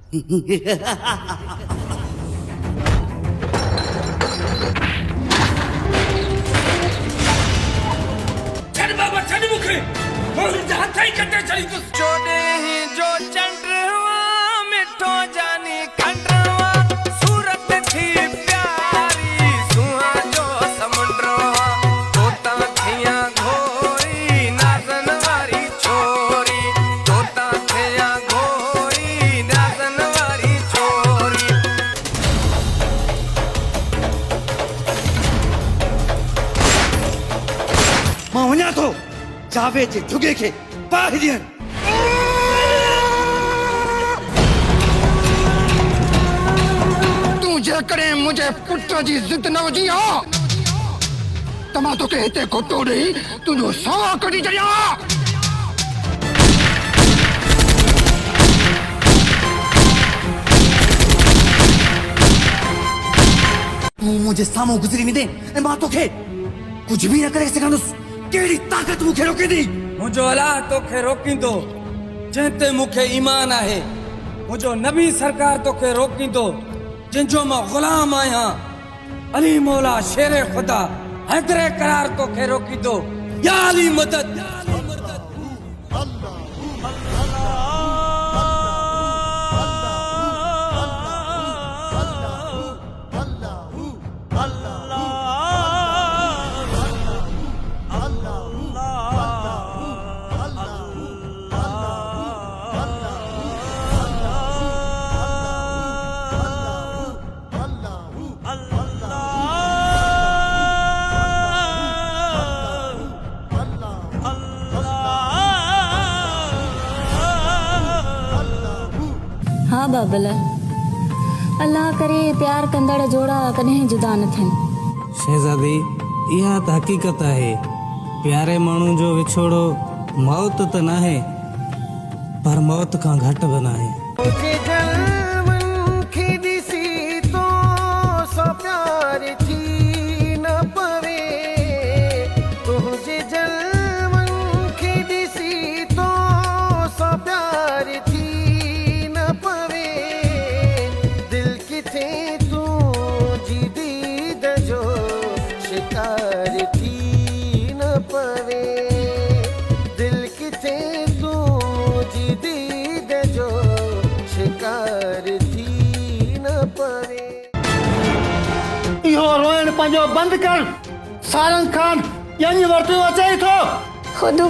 छड़ बाबा छड़ मुखे मोर हाथ ही कटे चली तो जोड़े ही जो चंद्रवा मिठो जानी खंडवा सूरत थी प्यारी सुहा जो समुद्रवा तोता थिया घोरी नाजन वारी छोरी तोता थिया घोरी नाजन वारी छोरी मां वञा थो जावे जे जुगे खे पाह ॾियनि। तूं जेकॾहिं मुंहिंजे पुट जी ज़िद न हुजी हा त मां तोखे हिते खोटो ॾेई तुंहिंजो साह कढी छॾियां। तूं मुंहिंजे साम्हूं गुज़री वेंदे ऐं मां तोखे कुझु बि न करे सघंदुसि। कहिड़ी ताक़त मूंखे रोकींदी? मुझो अल्लाह तोखे रोकींदो जंहिंते मूंखे ईमान आहे। मुझो नबी सरकार तोखे रोकींदो जिनजो मां गुलाम आहियां। अली मौला शेर खुदा हैदर करार तोखे रोकींदो। या अली मदद हाँ बाबला अल्लाह करे प्यार कंदड़ जोड़ा कॾहिं जुदा न थियनि। शहजादी इहा त हक़ीक़त आहे। प्यारे माण्हू जो विछोड़ो मौत त न आहे पर मौत खां घटि बि न आहे। तुझे जलवन की दिसी तो सो प्यार थी न पवे तुझे जलवन की दिसी तो सो प्यार थी न पवे दिल किथे तू जी दीद जो शिकार थी न पवे दिल किथे तू जी दीद जो शिकार थी न पवे। इहो रोइण पंहिंजो बंदि कर। सारंग खान यानी वरतो अचे थो। खुद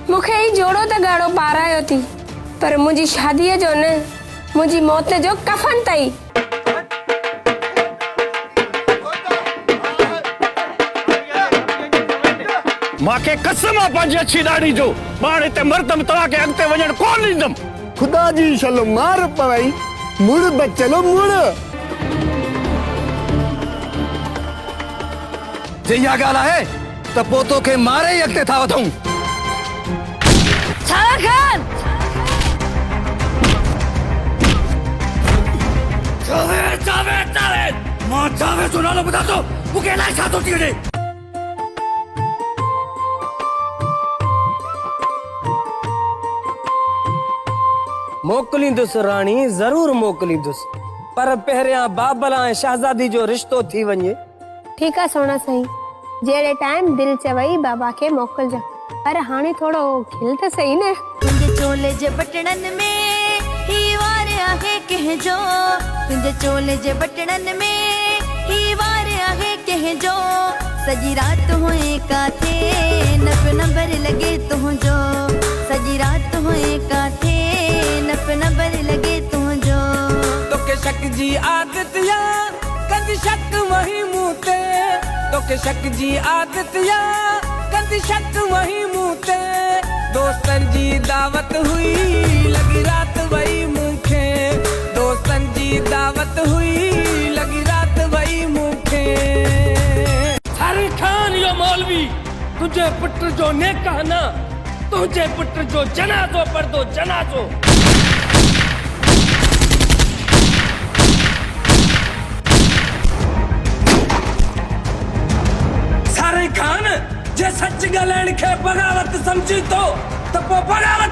मूंखे ई जोड़ो त ॻाढ़ो पारायो थी पर मुंहिंजी शादीअ जो न मुंहिंजी मौत जो कफन तई। मूंखे कसम आहे पंहिंजी अछी ॾाढ़ी जो मां हिते मरदम तव्हांखे अॻिते वञण कोन ॾींदुमि। ख़ुदा जी शलो मार पवई मुड़ बचलो मुड़। जे इहा ॻाल्हि आहे त पोइ तोखे मारे ई अॻिते था वधूं। सारा खान जावेद जावेद जावेद मां जावेद जो नालो ॿुधां थो मूंखे अलाए छा थो थी वञे। मोकिलींदुसि राणी ज़रूर मोकिलींदुसि पर पहिरियां बाबला ऐं शहजादी जो रिश्तो थी वञे। ठीक है सोना सही जेड़े टाइम दिल चवई बाबा के मोकल जा पर हाणे थोड़ो खिल तो सही ने। तुंहिंजे चोले जे बटणन में ही वार आहे कंहिंजो तुंहिंजे चोले जे बटणन में ही वार आहे कंहिंजो सॼी राति हुए काथे नप नंबर लॻे तुंहिंजो सॼी राति हुए काथे नप नंबर लॻे तुंहिंजो। तोखे शक जी आदत या कदी शक वही मूं ते तोखे शक जी आदत या कदी शक वही मूं ते दोस्तन जी दावत हुई लगी रात वही मूंखे दोस्तन जी दावत हुई लगी रात वही मूंखे। सारे खान यो मौलवी तुझे पुत्र जो नेकाह न तुझे पुत्र जो जनाजो पढ़दो जनाजो। सारे खान जे सच ॻाल्हाइण खे बगावत समझी तो त पोइ बगावत